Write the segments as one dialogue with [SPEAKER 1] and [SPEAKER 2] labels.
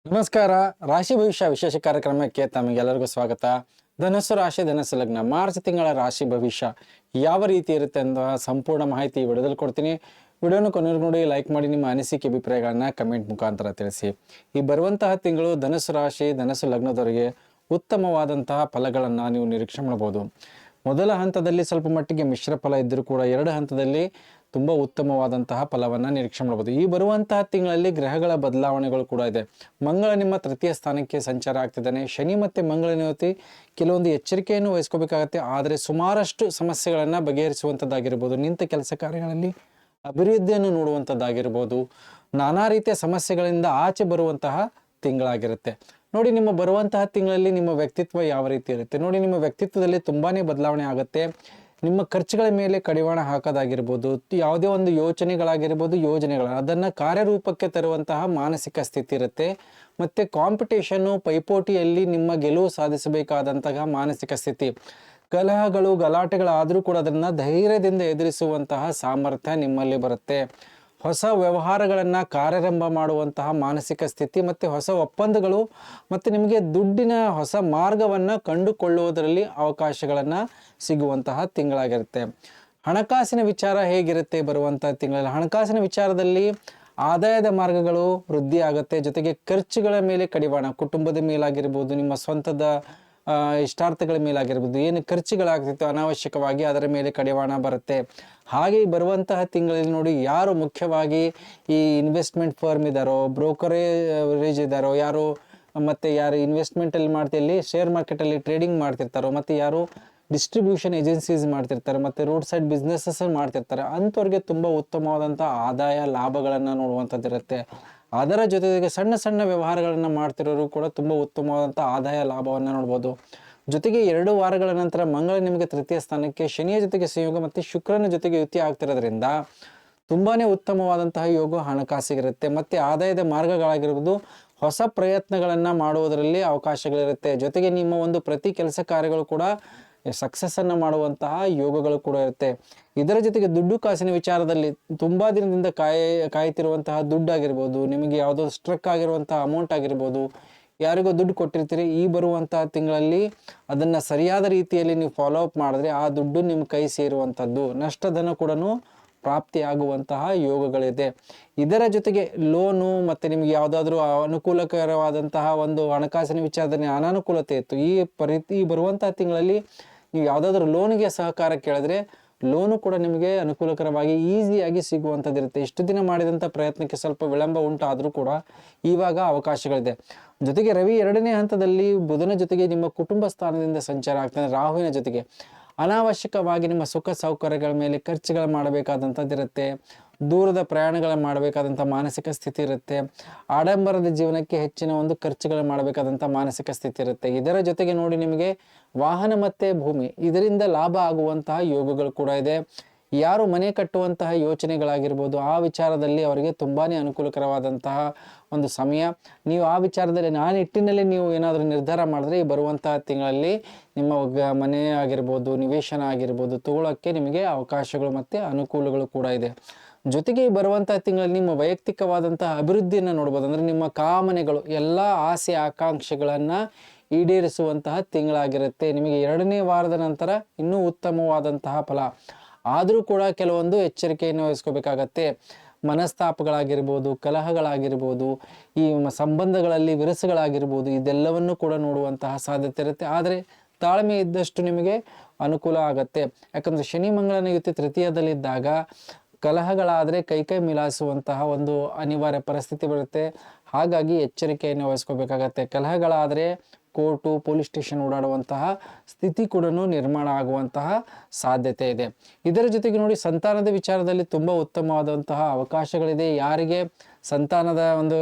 [SPEAKER 1] ನಮಸ್ಕಾರ. ರಾಶಿ ಭವಿಷ್ಯ ವಿಶೇಷ ಕಾರ್ಯಕ್ರಮಕ್ಕೆ ತಮಗೆಲ್ಲರಿಗೂ ಸ್ವಾಗತ. ಧನಸ್ಸು ರಾಶಿ ಧನಸ್ಸು ಲಗ್ನ ಮಾರ್ಚ್ ತಿಂಗಳ ರಾಶಿ ಭವಿಷ್ಯ ಯಾವ ರೀತಿ ಇರುತ್ತೆ ಅಂತ ಸಂಪೂರ್ಣ ಮಾಹಿತಿ ವಿಡಿಯೋದಲ್ಲಿ ಕೊಡ್ತೀನಿ. ವಿಡಿಯೋನ ಕೊನೆವರೆಗೂ ನೋಡಿ, ಲೈಕ್ ಮಾಡಿ, ನಿಮ್ಮ ಅನಿಸಿಕೆ ಅಭಿಪ್ರಾಯಗಳನ್ನ ಕಮೆಂಟ್ ಮುಖಾಂತರ ತಿಳಿಸಿ. ಈ ಬರುವಂತಹ ತಿಂಗಳು ಧನಸ್ಸು ರಾಶಿ ಧನಸ್ಸು ಲಗ್ನದವರಿಗೆ ಉತ್ತಮವಾದಂತಹ ಫಲಗಳನ್ನು ನೀವು ನಿರೀಕ್ಷೆ ಮಾಡಬಹುದು. ಮೊದಲ ಹಂತದಲ್ಲಿ ಸ್ವಲ್ಪ ಮಟ್ಟಿಗೆ ಮಿಶ್ರ ಫಲ ಇದ್ದರೂ ಕೂಡ ಎರಡು ಹಂತದಲ್ಲಿ ತುಂಬ ಉತ್ತಮವಾದಂತಹ ಫಲವನ್ನು ನಿರೀಕ್ಷೆ ಮಾಡಬಹುದು. ಈ ಬರುವಂತಹ ತಿಂಗಳಲ್ಲಿ ಗ್ರಹಗಳ ಬದಲಾವಣೆಗಳು ಕೂಡ ಇದೆ. ಮಂಗಳ ನಿಮ್ಮ ತೃತೀಯ ಸ್ಥಾನಕ್ಕೆ ಸಂಚಾರ ಆಗ್ತಿದ್ದಾನೆ. ಶನಿ ಮತ್ತು ಮಂಗಳನ ಜೊತೆ ಕೆಲವೊಂದು ಎಚ್ಚರಿಕೆಯನ್ನು ವಹಿಸ್ಕೋಬೇಕಾಗತ್ತೆ. ಆದರೆ ಸುಮಾರಷ್ಟು ಸಮಸ್ಯೆಗಳನ್ನು ಬಗೆಹರಿಸುವಂಥದ್ದಾಗಿರ್ಬೋದು, ನಿಂತ ಕೆಲಸ ಕಾರ್ಯಗಳಲ್ಲಿ ಅಭಿವೃದ್ಧಿಯನ್ನು ನೋಡುವಂಥದ್ದಾಗಿರ್ಬೋದು, ನಾನಾ ರೀತಿಯ ಸಮಸ್ಯೆಗಳಿಂದ ಆಚೆ ಬರುವಂತಹ ತಿಂಗಳಾಗಿರುತ್ತೆ. ನೋಡಿ, ನಿಮ್ಮ ಬರುವಂತಹ ತಿಂಗಳಲ್ಲಿ ನಿಮ್ಮ ವ್ಯಕ್ತಿತ್ವ ಯಾವ ರೀತಿ ಇರುತ್ತೆ ನೋಡಿ. ನಿಮ್ಮ ವ್ಯಕ್ತಿತ್ವದಲ್ಲಿ ತುಂಬಾ ಬದಲಾವಣೆ ಆಗುತ್ತೆ. ನಿಮ್ಮ ಖರ್ಚುಗಳ ಮೇಲೆ ಕಡಿವಾಣ ಹಾಕೋದಾಗಿರ್ಬೋದು, ಯಾವುದೇ ಒಂದು ಯೋಜನೆಗಳು ಅದನ್ನು ಕಾರ್ಯರೂಪಕ್ಕೆ ತರುವಂತಹ ಮಾನಸಿಕ ಸ್ಥಿತಿ ಇರುತ್ತೆ. ಮತ್ತು ಕಾಂಪಿಟೇಷನ್ನು ಪೈಪೋಟಿಯಲ್ಲಿ ನಿಮ್ಮ ಗೆಲುವು ಸಾಧಿಸಬೇಕಾದಂತಹ ಮಾನಸಿಕ ಸ್ಥಿತಿ, ಕಲಹಗಳು ಗಲಾಟೆಗಳಾದರೂ ಕೂಡ ಅದನ್ನು ಧೈರ್ಯದಿಂದ ಎದುರಿಸುವಂತಹ ಸಾಮರ್ಥ್ಯ ನಿಮ್ಮಲ್ಲಿ ಬರುತ್ತೆ. ಹೊಸ ವ್ಯವಹಾರಗಳನ್ನು ಕಾರ್ಯಾರಂಭ ಮಾಡುವಂತಹ ಮಾನಸಿಕ ಸ್ಥಿತಿ ಮತ್ತು ಹೊಸ ಒಪ್ಪಂದಗಳು ಮತ್ತು ನಿಮಗೆ ದುಡ್ಡಿನ ಹೊಸ ಮಾರ್ಗವನ್ನು ಕಂಡುಕೊಳ್ಳುವುದರಲ್ಲಿ ಅವಕಾಶಗಳನ್ನು ಸಿಗುವಂತಹ ತಿಂಗಳಾಗಿರುತ್ತೆ. ಹಣಕಾಸಿನ ವಿಚಾರ ಹೇಗಿರುತ್ತೆ ಬರುವಂತಹ ತಿಂಗಳಲ್ಲಿ? ಹಣಕಾಸಿನ ವಿಚಾರದಲ್ಲಿ ಆದಾಯದ ಮಾರ್ಗಗಳು ವೃದ್ಧಿ ಆಗುತ್ತೆ. ಜೊತೆಗೆ ಖರ್ಚುಗಳ ಮೇಲೆ ಕಡಿವಾಣ, ಕುಟುಂಬದ ಮೇಲಾಗಿರ್ಬೋದು, ನಿಮ್ಮ ಸ್ವಂತದ ಇಷ್ಟಾರ್ಥಗಳ ಮೇಲಾಗಿರ್ಬೋದು, ಏನು ಖರ್ಚುಗಳಾಗ್ತಿತ್ತು ಅನಾವಶ್ಯಕವಾಗಿ ಅದರ ಮೇಲೆ ಕಡಿವಾಣ ಬರುತ್ತೆ. ಹಾಗೆ ಬರುವಂತಹ ತಿಂಗಳಲ್ಲಿ ನೋಡಿ, ಯಾರು ಮುಖ್ಯವಾಗಿ ಈ ಇನ್ವೆಸ್ಟ್ಮೆಂಟ್ ಫರ್ಮ್ ಇದ್ದಾರೋ, ಬ್ರೋಕರೇಜ್ ಇದ್ದಾರೋ, ಯಾರು ಮತ್ತು ಯಾರು ಇನ್ವೆಸ್ಟ್ಮೆಂಟಲ್ಲಿ ಮಾಡ್ತಿಲ್ಲಿ ಶೇರ್ ಮಾರ್ಕೆಟಲ್ಲಿ ಟ್ರೇಡಿಂಗ್ ಮಾಡ್ತಿರ್ತಾರೋ, ಮತ್ತು ಯಾರು ಡಿಸ್ಟ್ರಿಬ್ಯೂಷನ್ ಏಜೆನ್ಸೀಸ್ ಮಾಡ್ತಿರ್ತಾರೆ, ಮತ್ತು ರೋಡ್ ಸೈಡ್ ಬಿಸ್ನೆಸಸ್ ಮಾಡ್ತಿರ್ತಾರೆ, ಅಂಥವ್ರಿಗೆ ತುಂಬ ಉತ್ತಮವಾದಂಥ ಆದಾಯ ಲಾಭಗಳನ್ನು ನೋಡುವಂಥದ್ದಿರುತ್ತೆ. ಅದರ ಜೊತೆಗೆ ಸಣ್ಣ ಸಣ್ಣ ವ್ಯವಹಾರಗಳನ್ನು ಮಾಡ್ತಿರೋರು ಕೂಡ ತುಂಬ ಉತ್ತಮವಾದಂಥ ಆದಾಯ ಲಾಭವನ್ನು ನೋಡ್ಬೋದು. ಜೊತೆಗೆ 2 ವಾರಗಳ ನಂತರ ಮಂಗಳ ನಿಮಗೆ ತೃತೀಯ ಸ್ಥಾನಕ್ಕೆ ಶನಿಯ ಜೊತೆಗೆ ಸಂಯೋಗ ಮತ್ತು ಶುಕ್ರನ ಜೊತೆಗೆ ಯುತಿ ಆಗ್ತಿರೋದ್ರಿಂದ ತುಂಬಾ ಉತ್ತಮವಾದಂತಹ ಯೋಗ ಹಣಕಾಸಿಗಿರುತ್ತೆ. ಮತ್ತು ಆದಾಯದ ಮಾರ್ಗಗಳಾಗಿರ್ಬೋದು, ಹೊಸ ಪ್ರಯತ್ನಗಳನ್ನು ಮಾಡುವುದರಲ್ಲಿ ಅವಕಾಶಗಳಿರುತ್ತೆ. ಜೊತೆಗೆ ನಿಮ್ಮ ಒಂದು ಪ್ರತಿ ಕೆಲಸ ಕಾರ್ಯಗಳು ಕೂಡ ಸಕ್ಸಸ್ಸನ್ನು ಮಾಡುವಂತಹ ಯೋಗಗಳು ಕೂಡ ಇರುತ್ತೆ. ಇದರ ಜೊತೆಗೆ ದುಡ್ಡು ಕಾಸಿನ ವಿಚಾರದಲ್ಲಿ ತುಂಬ ದಿನದಿಂದ ಕಾಯ್ತಿರುವಂತಹ ದುಡ್ಡಾಗಿರ್ಬೋದು, ನಿಮಗೆ ಯಾವುದೋ ಸ್ಟ್ರಕ್ ಆಗಿರುವಂತಹ ಅಮೌಂಟ್ ಆಗಿರ್ಬೋದು, ಯಾರಿಗೋ ದುಡ್ಡು ಕೊಟ್ಟಿರ್ತೀರಿ, ಈ ಬರುವಂತಹ ತಿಂಗಳಲ್ಲಿ ಅದನ್ನು ಸರಿಯಾದ ರೀತಿಯಲ್ಲಿ ನೀವು ಫಾಲೋ ಅಪ್ ಮಾಡಿದ್ರೆ ಆ ದುಡ್ಡು ನಿಮ್ಮ ಕೈ ಸೇರುವಂಥದ್ದು, ನಷ್ಟಧನ ಕೂಡ ಪ್ರಾಪ್ತಿಯಾಗುವಂತಹ ಯೋಗಗಳಿದೆ. ಇದರ ಜೊತೆಗೆ ಲೋನು ಮತ್ತು ನಿಮಗೆ ಯಾವುದಾದ್ರೂ ಅನುಕೂಲಕರವಾದಂತಹ ಒಂದು ಹಣಕಾಸಿನ ವಿಚಾರದಲ್ಲಿ ಅನಾನುಕೂಲತೆ ಇತ್ತು, ಈ ಬರುವಂತಹ ತಿಂಗಳಲ್ಲಿ ನೀವು ಯಾವುದಾದ್ರೂ ಲೋನಿಗೆ ಸಹಕಾರ ಕೇಳಿದ್ರೆ ಲೋನು ಕೂಡ ನಿಮಗೆ ಅನುಕೂಲಕರವಾಗಿ ಈಸಿಯಾಗಿ ಸಿಗುವಂಥದ್ದಿರುತ್ತೆ. ಇಷ್ಟು ದಿನ ಮಾಡಿದಂಥ ಪ್ರಯತ್ನಕ್ಕೆ ಸ್ವಲ್ಪ ವಿಳಂಬ ಉಂಟಾದರೂ ಕೂಡ ಇವಾಗ ಅವಕಾಶಗಳಿದೆ. ಜೊತೆಗೆ ರವಿ 2ನೇ ಹಂತದಲ್ಲಿ ಬುಧನ ಜೊತೆಗೆ ನಿಮ್ಮ ಕುಟುಂಬ ಸ್ಥಾನದಿಂದ ಸಂಚಾರ ಆಗ್ತಾನೆ. ರಾಹುವಿನ ಜೊತೆಗೆ ಅನಾವಶ್ಯಕವಾಗಿ ನಿಮ್ಮ ಸುಖ ಸೌಕರ್ಯಗಳ ಮೇಲೆ ಖರ್ಚುಗಳು ಮಾಡಬೇಕಾದಂಥದ್ದಿರುತ್ತೆ. ದೂರದ ಪ್ರಯಾಣಗಳ ಮಾಡಬೇಕಾದಂಥ ಮಾನಸಿಕ ಸ್ಥಿತಿ ಇರುತ್ತೆ. ಆಡಂಬರದ ಜೀವನಕ್ಕೆ ಹೆಚ್ಚಿನ ಒಂದು ಖರ್ಚುಗಳು ಮಾಡಬೇಕಾದಂಥ ಮಾನಸಿಕ ಸ್ಥಿತಿ ಇರುತ್ತೆ. ಇದರ ಜೊತೆಗೆ ನೋಡಿ, ನಿಮಗೆ ವಾಹನ ಮತ್ತು ಭೂಮಿ ಇದರಿಂದ ಲಾಭ ಆಗುವಂತಹ ಯೋಗಗಳು ಕೂಡ ಇದೆ. ಯಾರು ಮನೆ ಕಟ್ಟುವಂತಹ ಯೋಚನೆಗಳಾಗಿರ್ಬೋದು, ಆ ವಿಚಾರದಲ್ಲಿ ಅವರಿಗೆ ತುಂಬಾ ಅನುಕೂಲಕರವಾದಂತಹ ಒಂದು ಸಮಯ. ನೀವು ಆ ವಿಚಾರದಲ್ಲಿ ನಿಟ್ಟಿನಲ್ಲಿ ನೀವು ಏನಾದರೂ ನಿರ್ಧಾರ ಮಾಡಿದ್ರೆ ಈ ಬರುವಂತಹ ತಿಂಗಳಲ್ಲಿ ನಿಮ್ಮ ಮನೆ ಆಗಿರ್ಬೋದು, ನಿವೇಶನ ಆಗಿರ್ಬೋದು ತಗೊಳ್ಳೋಕ್ಕೆ ನಿಮಗೆ ಅವಕಾಶಗಳು ಮತ್ತು ಅನುಕೂಲಗಳು ಕೂಡ ಇದೆ. ಜೊತೆಗೆ ಈ ಬರುವಂತಹ ತಿಂಗಳಲ್ಲಿ ನಿಮ್ಮ ವೈಯಕ್ತಿಕವಾದಂತಹ ಅಭಿವೃದ್ಧಿಯನ್ನು ನೋಡ್ಬೋದು. ಅಂದರೆ ನಿಮ್ಮ ಕಾಮನೆಗಳು, ಎಲ್ಲ ಆಸೆ ಆಕಾಂಕ್ಷೆಗಳನ್ನು ಈಡೇರಿಸುವಂತಹ ತಿಂಗಳಾಗಿರುತ್ತೆ. ನಿಮಗೆ 2ನೇ ವಾರದ ನಂತರ ಇನ್ನೂ ಉತ್ತಮವಾದಂತಹ ಫಲ. ಆದರೂ ಕೂಡ ಕೆಲವೊಂದು ಎಚ್ಚರಿಕೆಯನ್ನು ವಹಿಸ್ಕೋಬೇಕಾಗತ್ತೆ. ಮನಸ್ತಾಪಗಳಾಗಿರ್ಬೋದು, ಕಲಹಗಳಾಗಿರ್ಬೋದು, ಈ ಸಂಬಂಧಗಳಲ್ಲಿ ವಿರಸಗಳಾಗಿರ್ಬೋದು, ಇದೆಲ್ಲವನ್ನು ಕೂಡ ನೋಡುವಂತಹ ಸಾಧ್ಯತೆ ಇರುತ್ತೆ. ಆದರೆ ತಾಳ್ಮೆ ಇದ್ದಷ್ಟು ನಿಮಗೆ ಅನುಕೂಲ ಆಗತ್ತೆ. ಯಾಕಂದರೆ ಶನಿ ಮಂಗಳನ ಯುತಿ ತೃತೀಯದಲ್ಲಿದ್ದಾಗ ಕಲಹಗಳಾದರೆ ಕೈ ಮಿಲಾಯಿಸುವಂತಹ ಒಂದು ಅನಿವಾರ್ಯ ಪರಿಸ್ಥಿತಿ ಬರುತ್ತೆ. ಹಾಗಾಗಿ ಎಚ್ಚರಿಕೆಯನ್ನು ವಹಿಸ್ಕೋಬೇಕಾಗತ್ತೆ. ಕಲಹಗಳಾದರೆ ಕೋರ್ಟು ಪೊಲೀಸ್ ಸ್ಟೇಷನ್ ಓಡಾಡುವಂತಹ ಸ್ಥಿತಿ ಕೂಡ ನಿರ್ಮಾಣ ಆಗುವಂತಹ ಸಾಧ್ಯತೆ ಇದೆ. ಇದರ ಜೊತೆಗೆ ನೋಡಿ, ಸಂತಾನದ ವಿಚಾರದಲ್ಲಿ ತುಂಬ ಉತ್ತಮವಾದಂತಹ ಅವಕಾಶಗಳಿದೆ. ಯಾರಿಗೆ ಸಂತಾನದ ಒಂದು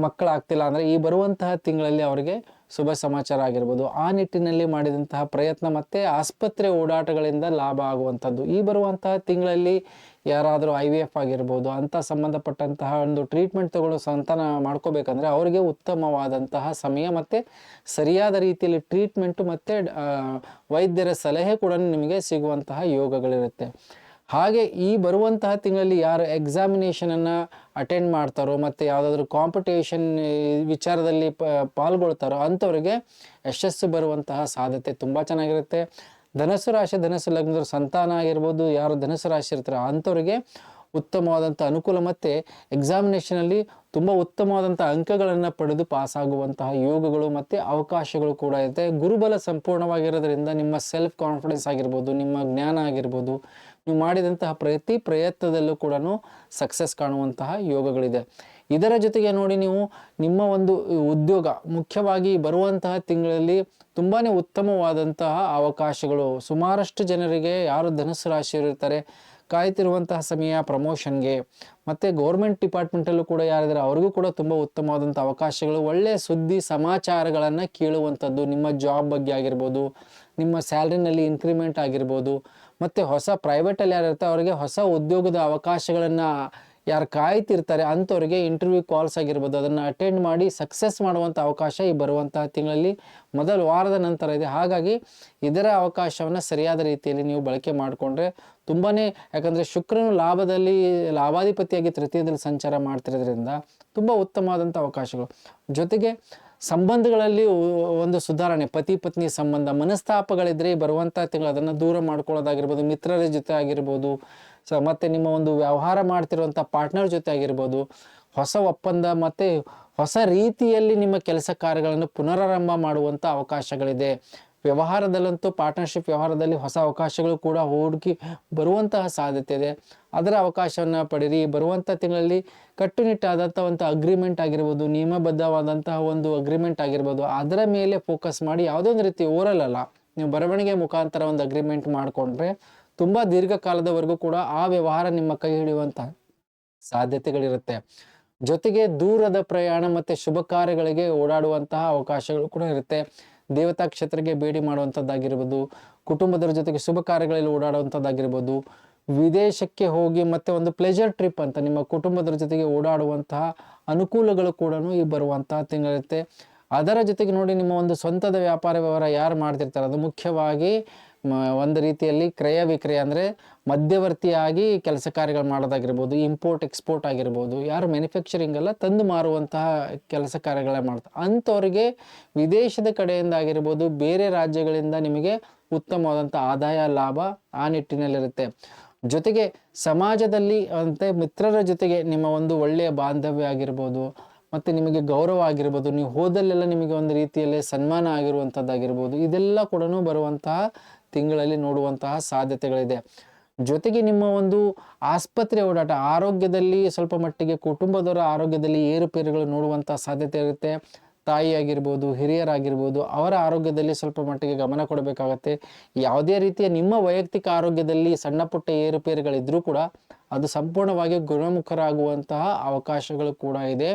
[SPEAKER 1] ಮಕ್ಕಳಾಗ್ತಿಲ್ಲ ಅಂದರೆ ಈ ಬರುವಂತಹ ತಿಂಗಳಲ್ಲಿ ಅವರಿಗೆ ಶುಭ ಸಮಾಚಾರ ಆಗಿರ್ಬೋದು. ಆ ನಿಟ್ಟಿನಲ್ಲಿ ಮಾಡಿದಂತಹ ಪ್ರಯತ್ನ ಮತ್ತು ಆಸ್ಪತ್ರೆ ಓಡಾಟಗಳಿಂದ ಲಾಭ ಆಗುವಂಥದ್ದು. ಈ ಬರುವಂತಹ ತಿಂಗಳಲ್ಲಿ ಯಾರಾದರೂ IVF ಆಗಿರ್ಬೋದು, ಅಂಥ ಸಂಬಂಧಪಟ್ಟಂತಹ ಒಂದು ಟ್ರೀಟ್ಮೆಂಟ್ ತಗೊಳ್ಳೋ ಸಂತಾನ ಮಾಡ್ಕೋಬೇಕಂದ್ರೆ ಅವರಿಗೆ ಉತ್ತಮವಾದಂತಹ ಸಮಯ ಮತ್ತು ಸರಿಯಾದ ರೀತಿಯಲ್ಲಿ ಟ್ರೀಟ್ಮೆಂಟು ಮತ್ತು ವೈದ್ಯರ ಸಲಹೆ ಕೂಡ ನಿಮಗೆ ಸಿಗುವಂತಹ ಯೋಗಗಳಿರುತ್ತೆ. ಹಾಗೆ ಈ ಬರುವಂತಹ ತಿಂಗಳಲ್ಲಿ ಯಾರು ಎಕ್ಸಾಮಿನೇಷನನ್ನು ಅಟೆಂಡ್ ಮಾಡ್ತಾರೋ ಮತ್ತು ಯಾವುದಾದ್ರೂ ಕಾಂಪಿಟೇಷನ್ ವಿಚಾರದಲ್ಲಿ ಪಾಲ್ಗೊಳ್ತಾರೋ ಅಂಥವ್ರಿಗೆ ಯಶಸ್ಸು ಬರುವಂತಹ ಸಾಧ್ಯತೆ ತುಂಬ ಚೆನ್ನಾಗಿರುತ್ತೆ. ಧನಸ್ಸು ರಾಶಿ ಧನಸ್ಸು ಲಗ್ನದವ್ರ ಸಂತಾನ ಆಗಿರ್ಬೋದು, ಯಾರು ಧನಸ್ಸು ರಾಶಿ ಇರ್ತಾರೋ ಅಂಥವ್ರಿಗೆ ಉತ್ತಮವಾದಂಥ ಅನುಕೂಲ ಮತ್ತು ಎಕ್ಸಾಮಿನೇಷನಲ್ಲಿ ತುಂಬ ಉತ್ತಮವಾದಂಥ ಅಂಕಗಳನ್ನು ಪಡೆದು ಪಾಸಾಗುವಂತಹ ಯೋಗಗಳು ಮತ್ತು ಅವಕಾಶಗಳು ಕೂಡ ಇರುತ್ತೆ. ಗುರುಬಲ ಸಂಪೂರ್ಣವಾಗಿರೋದ್ರಿಂದ ನಿಮ್ಮ ಸೆಲ್ಫ್ ಕಾನ್ಫಿಡೆನ್ಸ್ ಆಗಿರ್ಬೋದು, ನಿಮ್ಮ ಜ್ಞಾನ ಆಗಿರ್ಬೋದು, ನೀವು ಮಾಡಿದಂತಹ ಪ್ರಯತ್ನದಲ್ಲೂ ಕೂಡ ಸಕ್ಸಸ್ ಕಾಣುವಂತಹ ಯೋಗಗಳಿದೆ. ಇದರ ಜೊತೆಗೆ ನೋಡಿ, ನೀವು ನಿಮ್ಮ ಒಂದು ಉದ್ಯೋಗ ಮುಖ್ಯವಾಗಿ ಬರುವಂತಹ ತಿಂಗಳಲ್ಲಿ ತುಂಬಾ ಉತ್ತಮವಾದಂತಹ ಅವಕಾಶಗಳು ಸುಮಾರಷ್ಟು ಜನರಿಗೆ, ಯಾರು ಧನುಸ್ಸು ರಾಶಿಯಲ್ಲಿರ್ತಾರೆ, ಕಾಯ್ತಿರುವಂತಹ ಸಮಯ ಪ್ರಮೋಷನ್ಗೆ ಮತ್ತು ಗೌರ್ಮೆಂಟ್ ಡಿಪಾರ್ಟ್ಮೆಂಟಲ್ಲೂ ಕೂಡ ಯಾರಿದ್ದಾರೆ ಅವ್ರಿಗೂ ಕೂಡ ತುಂಬ ಉತ್ತಮವಾದಂಥ ಅವಕಾಶಗಳು, ಒಳ್ಳೆಯ ಸುದ್ದಿ ಸಮಾಚಾರಗಳನ್ನು ಕೇಳುವಂಥದ್ದು, ನಿಮ್ಮ ಜಾಬ್ ಬಗ್ಗೆ ಆಗಿರ್ಬೋದು, ನಿಮ್ಮ ಸ್ಯಾಲ್ರಿನಲ್ಲಿ ಇನ್ಕ್ರಿಮೆಂಟ್ ಆಗಿರ್ಬೋದು, ಮತ್ತು ಹೊಸ ಪ್ರೈವೇಟಲ್ಲಿ ಯಾರು ಇರ್ತಾರೆ ಅವರಿಗೆ ಹೊಸ ಉದ್ಯೋಗದ ಅವಕಾಶಗಳನ್ನು ಯಾರು ಕಾಯ್ತಿರ್ತಾರೆ ಅಂಥವ್ರಿಗೆ ಇಂಟರ್ವ್ಯೂ ಕಾಲ್ಸ್ ಆಗಿರ್ಬೋದು, ಅದನ್ನು ಅಟೆಂಡ್ ಮಾಡಿ ಸಕ್ಸಸ್ ಮಾಡುವಂಥ ಅವಕಾಶ ಈ ಬರುವಂತಹ ತಿಂಗಳಲ್ಲಿ ಮೊದಲ ವಾರದ ನಂತರ ಇದೆ. ಹಾಗಾಗಿ ಇದರ ಅವಕಾಶವನ್ನು ಸರಿಯಾದ ರೀತಿಯಲ್ಲಿ ನೀವು ಬಳಕೆ ಮಾಡಿಕೊಂಡ್ರೆ ತುಂಬಾ, ಯಾಕಂದರೆ ಶುಕ್ರನು ಲಾಭಾಧಿಪತಿಯಾಗಿ ತೃತೀಯದಲ್ಲಿ ಸಂಚಾರ ಮಾಡ್ತಿರೋದ್ರಿಂದ ತುಂಬ ಉತ್ತಮವಾದಂಥ ಅವಕಾಶಗಳು. ಜೊತೆಗೆ ಸಂಬಂಧಗಳಲ್ಲಿ ಒಂದು ಸುಧಾರಣೆ, ಪತಿ ಪತ್ನಿ ಸಂಬಂಧ ಮನಸ್ತಾಪಗಳಿದ್ರೆ ಬರುವಂಥ ತಿಂಗಳು ಅದನ್ನು ದೂರ ಮಾಡ್ಕೊಳ್ಳೋದಾಗಿರ್ಬೋದು, ಮಿತ್ರರ ಜೊತೆ ಆಗಿರ್ಬೋದು, ಮತ್ತು ನಿಮ್ಮ ಒಂದು ವ್ಯವಹಾರ ಮಾಡ್ತಿರುವಂಥ ಪಾರ್ಟ್ನರ್ ಜೊತೆ ಆಗಿರ್ಬೋದು, ಹೊಸ ಒಪ್ಪಂದ ಮತ್ತು ಹೊಸ ರೀತಿಯಲ್ಲಿ ನಿಮ್ಮ ಕೆಲಸ ಕಾರ್ಯಗಳನ್ನು ಪುನರಾರಂಭ ಮಾಡುವಂಥ ಅವಕಾಶಗಳಿದೆ. ವ್ಯವಹಾರದಲ್ಲಂತೂ ಪಾರ್ಟ್ನರ್ಶಿಪ್ ವ್ಯವಹಾರದಲ್ಲಿ ಹೊಸ ಅವಕಾಶಗಳು ಕೂಡ ಹುಡುಕಿ ಬರುವಂತಹ ಸಾಧ್ಯತೆ ಇದೆ. ಅದರ ಅವಕಾಶವನ್ನು ಪಡೀರಿ. ಬರುವಂಥ ತಿಂಗಳಲ್ಲಿ ಕಟ್ಟುನಿಟ್ಟಾದಂಥ ಒಂದು ಅಗ್ರಿಮೆಂಟ್ ಆಗಿರ್ಬೋದು, ನಿಯಮಬದ್ಧವಾದಂತಹ ಒಂದು ಅಗ್ರಿಮೆಂಟ್ ಆಗಿರ್ಬೋದು, ಅದರ ಮೇಲೆ ಫೋಕಸ್ ಮಾಡಿ ಯಾವುದೋ ಒಂದು ರೀತಿ ಓರಲ್ ಅಲ್ಲ, ನೀವು ಬರವಣಿಗೆ ಮುಖಾಂತರ ಒಂದು ಅಗ್ರಿಮೆಂಟ್ ಮಾಡಿಕೊಂಡ್ರೆ ತುಂಬ ದೀರ್ಘಕಾಲದವರೆಗೂ ಕೂಡ ಆ ವ್ಯವಹಾರ ನಿಮ್ಮ ಕೈ ಹಿಡಿಯುವಂತಹ ಸಾಧ್ಯತೆಗಳಿರುತ್ತೆ. ಜೊತೆಗೆ ದೂರದ ಪ್ರಯಾಣ ಮತ್ತು ಶುಭ ಕಾರ್ಯಗಳಿಗೆ ಓಡಾಡುವಂತಹ ಅವಕಾಶಗಳು ಕೂಡ ಇರುತ್ತೆ. ದೇವತಾ ಕ್ಷೇತ್ರಕ್ಕೆ ಭೇಟಿ ಮಾಡುವಂಥದ್ದಾಗಿರ್ಬೋದು, ಕುಟುಂಬದವರ ಜೊತೆಗೆ ಶುಭ ಕಾರ್ಯಗಳಲ್ಲಿ ಓಡಾಡುವಂಥದ್ದಾಗಿರ್ಬೋದು, ವಿದೇಶಕ್ಕೆ ಹೋಗಿ ಮತ್ತೆ ಒಂದು ಪ್ಲೆಜರ್ ಟ್ರಿಪ್ ಅಂತ ನಿಮ್ಮ ಕುಟುಂಬದವರ ಜೊತೆಗೆ ಓಡಾಡುವಂತಹ ಅನುಕೂಲಗಳು ಕೂಡ ಈ ಬರುವಂತಹ ತಿಂಗಳಿರುತ್ತೆ. ಅದರ ಜೊತೆಗೆ ನೋಡಿ, ನಿಮ್ಮ ಒಂದು ಸ್ವಂತದ ವ್ಯಾಪಾರ ವ್ಯವಹಾರ ಯಾರು ಮಾಡ್ತಿರ್ತಾರೆ ಅದು ಮುಖ್ಯವಾಗಿ ಒಂದು ರೀತಿಯಲ್ಲಿ ಕ್ರಯ ವಿಕ್ರಯ ಅಂದರೆ ಮಧ್ಯವರ್ತಿಯಾಗಿ ಕೆಲಸ ಕಾರ್ಯಗಳು ಮಾಡೋದಾಗಿರ್ಬೋದು, ಇಂಪೋರ್ಟ್ ಎಕ್ಸ್ಪೋರ್ಟ್ ಆಗಿರ್ಬೋದು, ಯಾರು ಮ್ಯಾನುಫ್ಯಾಕ್ಚರಿಂಗ್ ಎಲ್ಲ ತಂದು ಮಾರುವಂತಹ ಕೆಲಸ ಕಾರ್ಯಗಳೇ ಮಾಡ್ತಾರೆ ಅಂಥವ್ರಿಗೆ ವಿದೇಶದ ಕಡೆಯಿಂದ ಆಗಿರ್ಬೋದು, ಬೇರೆ ರಾಜ್ಯಗಳಿಂದ ನಿಮಗೆ ಉತ್ತಮವಾದಂಥ ಆದಾಯ ಲಾಭ ಆ ನಿಟ್ಟಿನಲ್ಲಿರುತ್ತೆ. ಜೊತೆಗೆ ಸಮಾಜದಲ್ಲಿ ಅಂತೆ ಮಿತ್ರರ ಜೊತೆಗೆ ನಿಮ್ಮ ಒಂದು ಒಳ್ಳೆಯ ಬಾಂಧವ್ಯ ಆಗಿರ್ಬೋದು, ಮತ್ತು ನಿಮಗೆ ಗೌರವ ಆಗಿರ್ಬೋದು, ನೀವು ಹೋದಲ್ಲೆಲ್ಲ ನಿಮಗೆ ಒಂದು ರೀತಿಯಲ್ಲಿ ಸನ್ಮಾನ ಆಗಿರುವಂಥದ್ದಾಗಿರ್ಬೋದು, ಇದೆಲ್ಲ ಕೂಡ ಬರುವಂತಹ ತಿಂಗಳಲ್ಲಿ ನೋಡುವಂತಹ ಸಾಧ್ಯತೆಗಳಿದೆ. ಜೊತೆಗೆ ನಿಮ್ಮ ಒಂದು ಆಸ್ಪತ್ರೆ ಓಡಾಟ, ಆರೋಗ್ಯದಲ್ಲಿ ಸ್ವಲ್ಪ ಮಟ್ಟಿಗೆ ಕುಟುಂಬದವರ ಆರೋಗ್ಯದಲ್ಲಿ ಏರುಪೇರುಗಳು ನೋಡುವಂತಹ ಸಾಧ್ಯತೆ ಇರುತ್ತೆ. ತಾಯಿ ಆಗಿರ್ಬೋದು, ಹಿರಿಯರಾಗಿರ್ಬೋದು, ಅವರ ಆರೋಗ್ಯದಲ್ಲಿ ಸ್ವಲ್ಪ ಮಟ್ಟಿಗೆ ಗಮನ ಕೊಡಬೇಕಾಗತ್ತೆ. ಯಾವುದೇ ರೀತಿಯ ನಿಮ್ಮ ವೈಯಕ್ತಿಕ ಆರೋಗ್ಯದಲ್ಲಿ ಸಣ್ಣ ಪುಟ್ಟ ಏರುಪೇರುಗಳಿದ್ರೂ ಕೂಡ ಅದು ಸಂಪೂರ್ಣವಾಗಿ ಗುಣಮುಖರಾಗುವಂತಹ ಅವಕಾಶಗಳು ಕೂಡ ಇದೆ.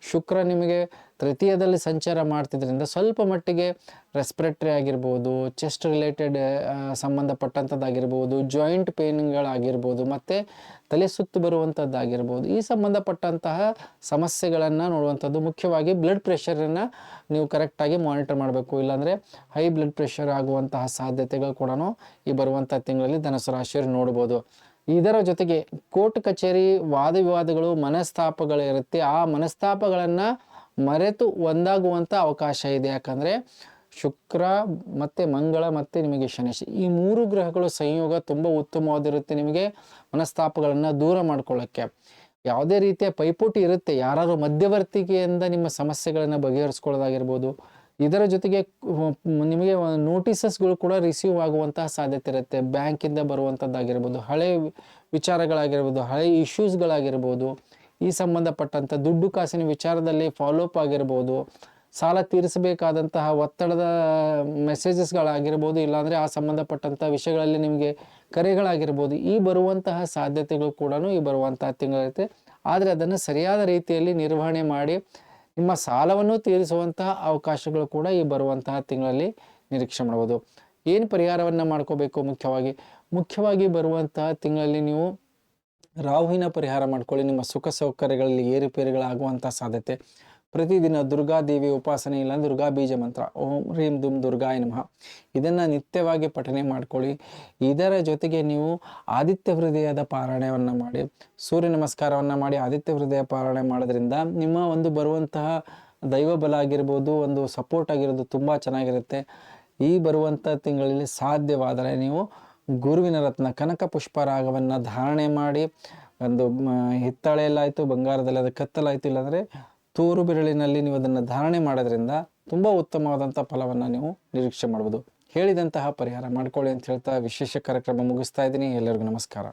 [SPEAKER 1] ಶುಕ್ರ ನಿಮಗೆ ತೃತೀಯದಲ್ಲಿ ಸಂಚಾರ ಮಾಡ್ತಿದ್ರಿಂದ ಸ್ವಲ್ಪ ಮಟ್ಟಿಗೆ ರೆಸ್ಪಿರೇಟರಿ ಆಗಿರ್ಬೋದು, ಚೆಸ್ಟ್ ರಿಲೇಟೆಡ್ ಸಂಬಂಧಪಟ್ಟಂಥದ್ದಾಗಿರ್ಬೋದು, ಜಾಯಿಂಟ್ ಪೇನ್ಗಳಾಗಿರ್ಬೋದು, ಮತ್ತು ತಲೆ ಸುತ್ತು ಬರುವಂಥದ್ದಾಗಿರ್ಬೋದು, ಈ ಸಂಬಂಧಪಟ್ಟಂತಹ ಸಮಸ್ಯೆಗಳನ್ನು ನೋಡುವಂಥದ್ದು. ಮುಖ್ಯವಾಗಿ ಬ್ಲಡ್ ಪ್ರೆಷರನ್ನು ನೀವು ಕರೆಕ್ಟಾಗಿ ಮಾನಿಟರ್ ಮಾಡಬೇಕು, ಇಲ್ಲಾಂದರೆ ಹೈ ಬ್ಲಡ್ ಪ್ರೆಷರ್ ಆಗುವಂತಹ ಸಾಧ್ಯತೆಗಳು ಕೂಡ ಈ ಬರುವಂಥ ತಿಂಗಳಲ್ಲಿ ಧನುಸು ರಾಶಿಯವರು ನೋಡ್ಬೋದು. ಇದರ ಜೊತೆಗೆ ಕೋರ್ಟ್ ಕಚೇರಿ ವಾದ ವಿವಾದಗಳು ಮನಸ್ತಾಪಗಳಿರುತ್ತೆ. ಆ ಮನಸ್ತಾಪಗಳನ್ನು ಮರೆತು ಒಂದಾಗುವಂಥ ಅವಕಾಶ ಇದೆ. ಯಾಕಂದರೆ ಶುಕ್ರ ಮತ್ತು ಮಂಗಳ ಮತ್ತು ನಿಮಗೆ ಶನಿ, ಈ ಮೂರು ಗ್ರಹಗಳು ಸಂಯೋಗ ತುಂಬ ಉತ್ತಮವಾಗಿರುತ್ತೆ. ನಿಮಗೆ ಮನಸ್ತಾಪಗಳನ್ನು ದೂರ ಮಾಡ್ಕೊಳ್ಳೋಕ್ಕೆ ಯಾವುದೇ ರೀತಿಯ ಪೈಪೋಟಿ ಇರುತ್ತೆ. ಯಾರು ಮಧ್ಯವರ್ತಿಕೆಯಿಂದ ನಿಮ್ಮ ಸಮಸ್ಯೆಗಳನ್ನು ಬಗೆಹರಿಸ್ಕೊಳ್ಳೋದಾಗಿರ್ಬೋದು. ಇದರ ಜೊತೆಗೆ ನಿಮಗೆ ನೋಟಿಸಸ್ಗಳು ಕೂಡ ರಿಸೀವ್ ಆಗುವಂತಹ ಸಾಧ್ಯತೆ ಇರುತ್ತೆ. ಬ್ಯಾಂಕಿಂದ ಬರುವಂಥದ್ದಾಗಿರ್ಬೋದು, ಹಳೆ ವಿಚಾರಗಳಾಗಿರ್ಬೋದು, ಹಳೆ ಇಶ್ಯೂಸ್ಗಳಾಗಿರ್ಬೋದು, ಈ ಸಂಬಂಧಪಟ್ಟಂಥ ದುಡ್ಡು ಕಾಸಿನ ವಿಚಾರದಲ್ಲಿ ಫಾಲೋಅಪ್ ಆಗಿರ್ಬೋದು, ಸಾಲ ತೀರಿಸಬೇಕಾದಂತಹ ಒತ್ತಡದ ಮೆಸೇಜಸ್ಗಳಾಗಿರ್ಬೋದು, ಇಲ್ಲಾಂದರೆ ಆ ಸಂಬಂಧಪಟ್ಟಂಥ ವಿಷಯಗಳಲ್ಲಿ ನಿಮಗೆ ಕರೆಗಳಾಗಿರ್ಬೋದು, ಈ ಬರುವಂತಹ ಸಾಧ್ಯತೆಗಳು ಕೂಡ ಈ ಬರುವಂತಹ ತಿಂಗಳಿರುತ್ತೆ. ಆದರೆ ಅದನ್ನು ಸರಿಯಾದ ರೀತಿಯಲ್ಲಿ ನಿರ್ವಹಣೆ ಮಾಡಿ ನಿಮ್ಮ ಸಾಲವನ್ನು ತೀರಿಸುವಂತಹ ಅವಕಾಶಗಳು ಕೂಡ ಈ ಬರುವಂತಹ ತಿಂಗಳಲ್ಲಿ ನಿರೀಕ್ಷೆ ಮಾಡ್ಬೋದು. ಏನು ಪರಿಹಾರವನ್ನು ಮಾಡ್ಕೋಬೇಕು? ಮುಖ್ಯವಾಗಿ ಬರುವಂತಹ ತಿಂಗಳಲ್ಲಿ ನೀವು ರಾಹುವಿನ ಪರಿಹಾರ ಮಾಡ್ಕೊಳ್ಳಿ. ನಿಮ್ಮ ಸುಖ ಸೌಕರ್ಯಗಳಲ್ಲಿ ಏರುಪೇರುಗಳಾಗುವಂಥ ಸಾಧ್ಯತೆ. ಪ್ರತಿದಿನ ದುರ್ಗಾದೇವಿ ಉಪಾಸನೆ ಇಲ್ಲ ದುರ್ಗಾ ಬೀಜ ಮಂತ್ರ ಓಂ ಹ್ರೀಂ ದುಂ ದುರ್ಗಾಯ ನಮಃ ಇದನ್ನು ನಿತ್ಯವಾಗಿ ಪಠನೆ ಮಾಡ್ಕೊಳ್ಳಿ. ಇದರ ಜೊತೆಗೆ ನೀವು ಆದಿತ್ಯ ಹೃದಯದ ಪಾರಾಯಣವನ್ನು ಮಾಡಿ, ಸೂರ್ಯ ನಮಸ್ಕಾರವನ್ನು ಮಾಡಿ ಆದಿತ್ಯ ಹೃದಯ ಪಾರಾಯಣ ಮಾಡೋದ್ರಿಂದ ನಿಮ್ಮ ಒಂದು ಬರುವಂತಹ ದೈವ ಬಲ ಆಗಿರ್ಬೋದು, ಒಂದು ಸಪೋರ್ಟ್ ಆಗಿರೋದು ತುಂಬ ಚೆನ್ನಾಗಿರುತ್ತೆ. ಈ ಬರುವಂಥ ತಿಂಗಳಲ್ಲಿ ಸಾಧ್ಯವಾದರೆ ನೀವು ಗುರುವಿನ ರತ್ನ ಕನಕ ಪುಷ್ಪರಾಗವನ್ನು ಧಾರಣೆ ಮಾಡಿ, ಒಂದು ಹಿತ್ತಾಳೆಯಲ್ಲಾಯಿತು, ಬಂಗಾರದಲ್ಲಿ ಅದು ಕತ್ತಲಾಯಿತು, ಇಲ್ಲಾಂದರೆ ತೂರು ಬೆರಳಿನಲ್ಲಿ ನೀವು ಅದನ್ನು ಧಾರಣೆ ಮಾಡೋದ್ರಿಂದ ತುಂಬ ಉತ್ತಮವಾದಂಥ ಫಲವನ್ನು ನೀವು ನಿರೀಕ್ಷೆ ಮಾಡ್ಬೋದು. ಹೇಳಿದಂತಹ ಪರಿಹಾರ ಮಾಡ್ಕೊಳ್ಳಿ ಅಂತ ಹೇಳ್ತಾ ವಿಶೇಷ ಕಾರ್ಯಕ್ರಮ ಮುಗಿಸ್ತಾ ಇದ್ದೀನಿ. ಎಲ್ಲರಿಗೂ ನಮಸ್ಕಾರ.